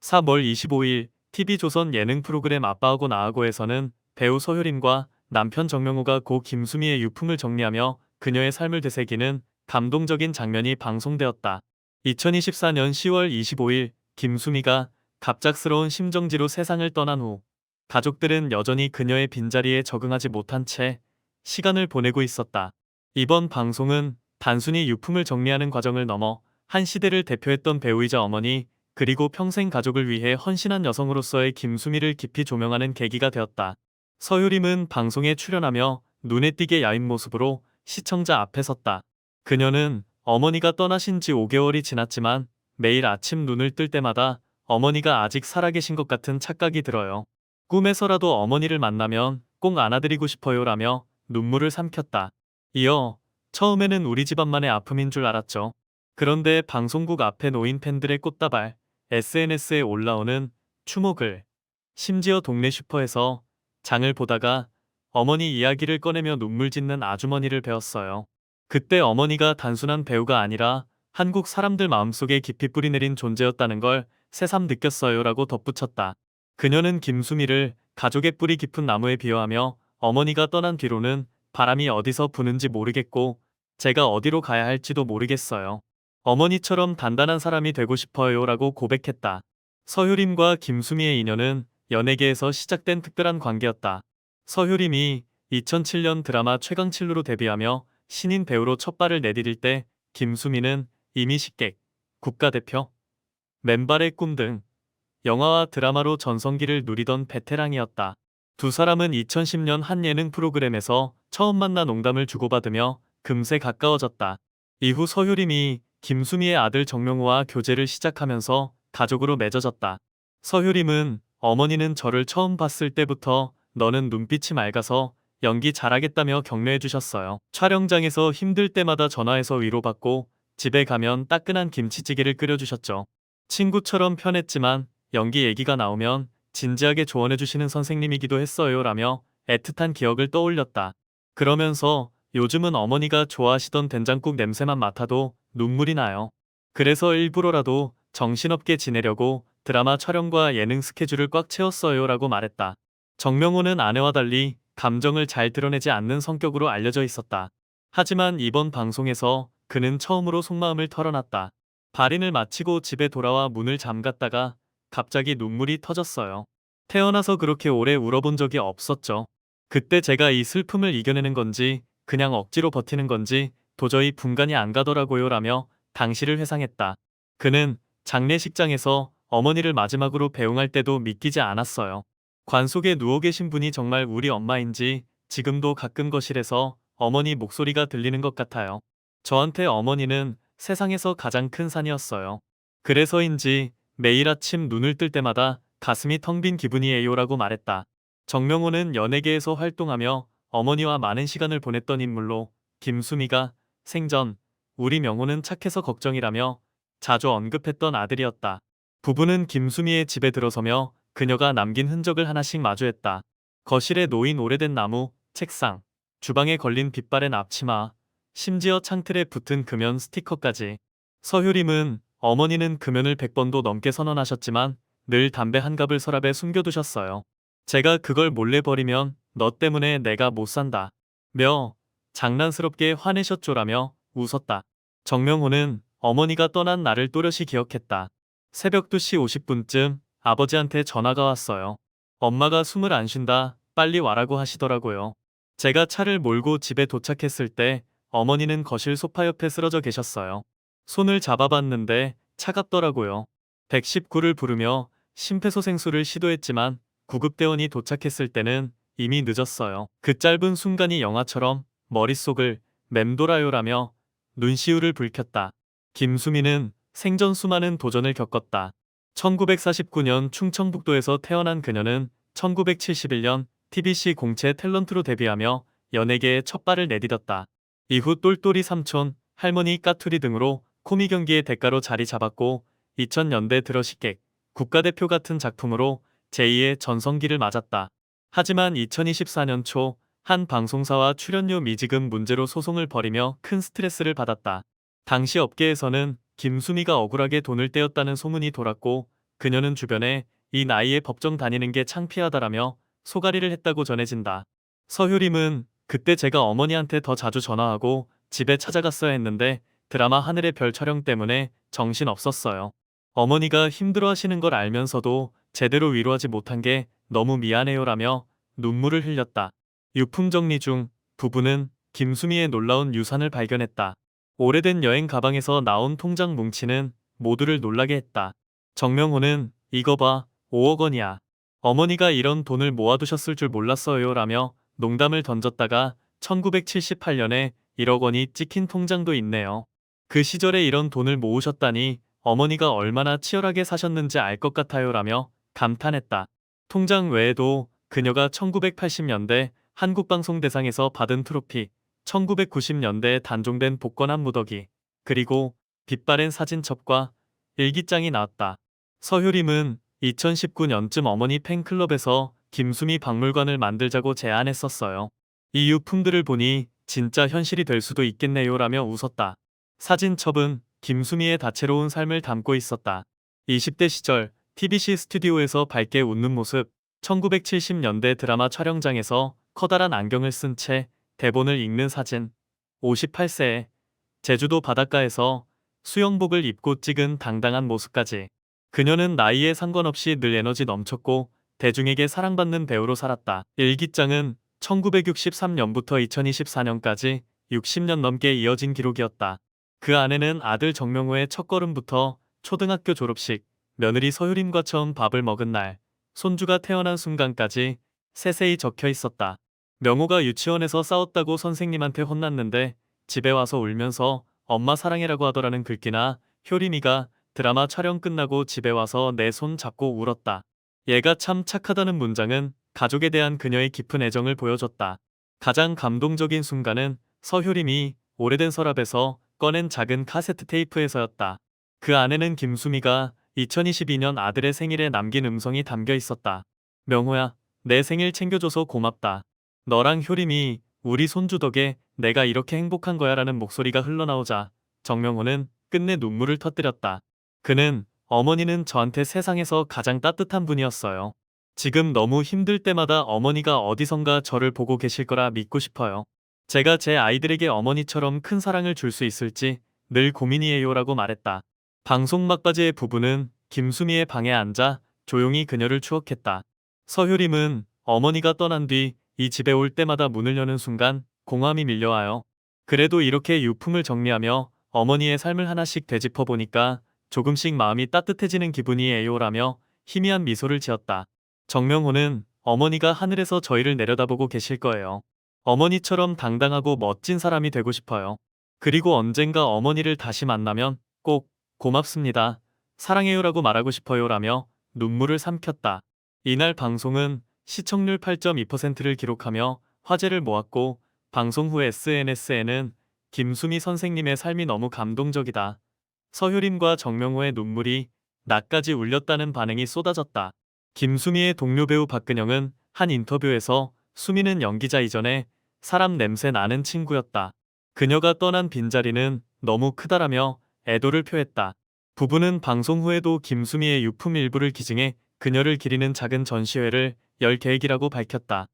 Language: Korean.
3월 25일 TV조선 예능 프로그램 아빠하고 나하고에서는 배우 서효림과 남편 정명호가 고 김수미의 유품을 정리하며 그녀의 삶을 되새기는 감동적인 장면이 방송되었다. 2024년 10월 25일 김수미가 갑작스러운 심정지로 세상을 떠난 후 가족들은 여전히 그녀의 빈자리에 적응하지 못한 채 시간을 보내고 있었다. 이번 방송은 단순히 유품을 정리하는 과정을 넘어 한 시대를 대표했던 배우이자 어머니, 그리고 평생 가족을 위해 헌신한 여성으로서의 김수미를 깊이 조명하는 계기가 되었다. 서유림은 방송에 출연하며 눈에 띄게 야윈 모습으로 시청자 앞에 섰다. 그녀는 어머니가 떠나신 지 5개월이 지났지만 매일 아침 눈을 뜰 때마다 어머니가 아직 살아계신 것 같은 착각이 들어요. 꿈에서라도 어머니를 만나면 꼭 안아드리고 싶어요 라며 눈물을 삼켰다. 이어 처음에는 우리 집안만의 아픔인 줄 알았죠. 그런데 방송국 앞에 놓인 팬들의 꽃다발, SNS에 올라오는 추모글, 심지어 동네 슈퍼에서 장을 보다가 어머니 이야기를 꺼내며 눈물 짓는 아주머니를 배웠어요. 그때 어머니가 단순한 배우가 아니라 한국 사람들 마음속에 깊이 뿌리내린 존재였다는 걸 새삼 느꼈어요 라고 덧붙였다. 그녀는 김수미를 가족의 뿌리 깊은 나무에 비유하며 어머니가 떠난 뒤로는 바람이 어디서 부는지 모르겠고 제가 어디로 가야 할지도 모르겠어요. 어머니처럼 단단한 사람이 되고 싶어요 라고 고백했다. 서효림과 김수미의 인연은 연예계에서 시작된 특별한 관계였다. 서효림이 2007년 드라마 최강칠루로 데뷔하며 신인 배우로 첫 발을 내디딜 때 김수미는 이미 식객, 국가대표, 맨발의 꿈 등 영화와 드라마로 전성기를 누리던 베테랑이었다. 두 사람은 2010년 한 예능 프로그램에서 처음 만나 농담을 주고받으며 금세 가까워졌다. 이후 서효림이 김수미의 아들 정명호와 교제를 시작하면서 가족으로 맺어졌다. 서효림은 어머니는 저를 처음 봤을 때부터 너는 눈빛이 맑아서 연기 잘하겠다며 격려해 주셨어요. 촬영장에서 힘들 때마다 전화해서 위로받고 집에 가면 따끈한 김치찌개를 끓여주셨죠. 친구처럼 편했지만 연기 얘기가 나오면 진지하게 조언해 주시는 선생님이기도 했어요 라며 애틋한 기억을 떠올렸다. 그러면서 요즘은 어머니가 좋아하시던 된장국 냄새만 맡아도 눈물이 나요. 그래서 일부러라도 정신없게 지내려고 드라마 촬영과 예능 스케줄을 꽉 채웠어요 라고 말했다. 정명호는 아내와 달리 감정을 잘 드러내지 않는 성격으로 알려져 있었다. 하지만 이번 방송에서 그는 처음으로 속마음을 털어놨다. 발인을 마치고 집에 돌아와 문을 잠갔다가 갑자기 눈물이 터졌어요. 태어나서 그렇게 오래 울어본 적이 없었죠. 그때 제가 이 슬픔을 이겨내는 건지 그냥 억지로 버티는 건지 도저히 분간이 안 가더라고요 라며 당시를 회상했다. 그는 장례식장에서 어머니를 마지막으로 배웅할 때도 믿기지 않았어요. 관 속에 누워 계신 분이 정말 우리 엄마인지 지금도 가끔 거실에서 어머니 목소리가 들리는 것 같아요. 저한테 어머니는 세상에서 가장 큰 산이었어요. 그래서인지 매일 아침 눈을 뜰 때마다 가슴이 텅 빈 기분이에요 라고 말했다. 정명호는 연예계에서 활동하며 어머니와 많은 시간을 보냈던 인물로 김수미가 생전 우리 명호는 착해서 걱정이라며 자주 언급했던 아들이었다. 부부는 김수미의 집에 들어서며 그녀가 남긴 흔적을 하나씩 마주했다. 거실에 놓인 오래된 나무, 책상, 주방에 걸린 빛바랜 앞치마, 심지어 창틀에 붙은 금연 스티커까지. 서효림은 어머니는 금연을 100번도 넘게 선언하셨지만 늘 담배 한 갑을 서랍에 숨겨두셨어요. 제가 그걸 몰래 버리면 너 때문에 내가 못 산다. 며 장난스럽게 화내셨죠라며 웃었다. 정명호는 어머니가 떠난 날을 또렷이 기억했다. 새벽 2시 50분쯤 아버지한테 전화가 왔어요. 엄마가 숨을 안 쉰다. 빨리 와라고 하시더라고요. 제가 차를 몰고 집에 도착했을 때 어머니는 거실 소파 옆에 쓰러져 계셨어요. 손을 잡아봤는데 차갑더라고요. 119를 부르며 심폐소생술을 시도했지만 구급대원이 도착했을 때는 이미 늦었어요. 그 짧은 순간이 영화처럼 머릿속을 맴돌아요라며 눈시울을 붉혔다. 김수미는 생전 수많은 도전을 겪었다. 1949년 충청북도에서 태어난 그녀는 1971년 TBC 공채 탤런트로 데뷔하며 연예계에 첫 발을 내디뎠다. 이후 똘똘이 삼촌, 할머니 까투리 등으로 코미 경기의 대가로 자리 잡았고 2000년대 들어 식객, 국가대표 같은 작품으로 제2의 전성기를 맞았다. 하지만 2024년 초 한 방송사와 출연료 미지급 문제로 소송을 벌이며 큰 스트레스를 받았다. 당시 업계에서는 김수미가 억울하게 돈을 떼었다는 소문이 돌았고 그녀는 주변에 이 나이에 법정 다니는 게 창피하다라며 소가리를 했다고 전해진다. 서효림은 그때 제가 어머니한테 더 자주 전화하고 집에 찾아갔어야 했는데 드라마 하늘의 별 촬영 때문에 정신 없었어요. 어머니가 힘들어 하시는 걸 알면서도 제대로 위로하지 못한 게 너무 미안해요라며 눈물을 흘렸다. 유품 정리 중 부부는 김수미의 놀라운 유산을 발견했다. 오래된 여행 가방에서 나온 통장 뭉치는 모두를 놀라게 했다. 정명호는 이거 봐, 5억 원이야. 어머니가 이런 돈을 모아두셨을 줄 몰랐어요 라며 농담을 던졌다가 1978년에 1억 원이 찍힌 통장도 있네요. 그 시절에 이런 돈을 모으셨다니 어머니가 얼마나 치열하게 사셨는지 알 것 같아요 라며 감탄했다. 통장 외에도 그녀가 1980년대 한국방송대상에서 받은 트로피, 1990년대에 단종된 복권 한 무더기, 그리고 빛바랜 사진첩과 일기장이 나왔다. 서효림은 2019년쯤 어머니 팬클럽에서 김수미 박물관을 만들자고 제안했었어요. 이 유품들을 보니 진짜 현실이 될 수도 있겠네요 라며 웃었다. 사진첩은 김수미의 다채로운 삶을 담고 있었다. 20대 시절 TBC 스튜디오에서 밝게 웃는 모습, 1970년대 드라마 촬영장에서 커다란 안경을 쓴 채 대본을 읽는 사진, 58세에 제주도 바닷가에서 수영복을 입고 찍은 당당한 모습까지. 그녀는 나이에 상관없이 늘 에너지 넘쳤고 대중에게 사랑받는 배우로 살았다. 일기장은 1963년부터 2024년까지 60년 넘게 이어진 기록이었다. 그 안에는 아들 정명호의 첫걸음부터 초등학교 졸업식, 며느리 서효림과 처음 밥을 먹은 날, 손주가 태어난 순간까지 세세히 적혀 있었다. 명호가 유치원에서 싸웠다고 선생님한테 혼났는데 집에 와서 울면서 엄마 사랑해라고 하더라는 글귀나 효림이가 드라마 촬영 끝나고 집에 와서 내 손 잡고 울었다. 얘가 참 착하다는 문장은 가족에 대한 그녀의 깊은 애정을 보여줬다. 가장 감동적인 순간은 서효림이 오래된 서랍에서 꺼낸 작은 카세트 테이프에서였다. 그 안에는 김수미가 2022년 아들의 생일에 남긴 음성이 담겨 있었다. 명호야, 내 생일 챙겨줘서 고맙다. 너랑 효림이 우리 손주 덕에 내가 이렇게 행복한 거야 라는 목소리가 흘러나오자 정명호는 끝내 눈물을 터뜨렸다. 그는 어머니는 저한테 세상에서 가장 따뜻한 분이었어요. 지금 너무 힘들 때마다 어머니가 어디선가 저를 보고 계실 거라 믿고 싶어요. 제가 제 아이들에게 어머니처럼 큰 사랑을 줄 수 있을지 늘 고민이에요 라고 말했다. 방송 막바지의 부부는 김수미의 방에 앉아 조용히 그녀를 추억했다. 서효림은 어머니가 떠난 뒤 이 집에 올 때마다 문을 여는 순간 공허함이 밀려와요. 그래도 이렇게 유품을 정리하며 어머니의 삶을 하나씩 되짚어 보니까 조금씩 마음이 따뜻해지는 기분이에요 라며 희미한 미소를 지었다. 정명호는 어머니가 하늘에서 저희를 내려다보고 계실 거예요. 어머니처럼 당당하고 멋진 사람이 되고 싶어요. 그리고 언젠가 어머니를 다시 만나면 꼭 고맙습니다. 사랑해요 라고 말하고 싶어요 라며 눈물을 삼켰다. 이날 방송은 시청률 8.2%를 기록하며 화제를 모았고 방송 후 SNS에는 김수미 선생님의 삶이 너무 감동적이다. 서효림과 정명호의 눈물이 나까지 울렸다는 반응이 쏟아졌다. 김수미의 동료 배우 박근영은 한 인터뷰에서 수미는 연기자 이전에 사람 냄새 나는 친구였다. 그녀가 떠난 빈자리는 너무 크다라며 애도를 표했다. 부부는 방송 후에도 김수미의 유품 일부를 기증해 그녀를 기리는 작은 전시회를 열 계획이라고 밝혔다.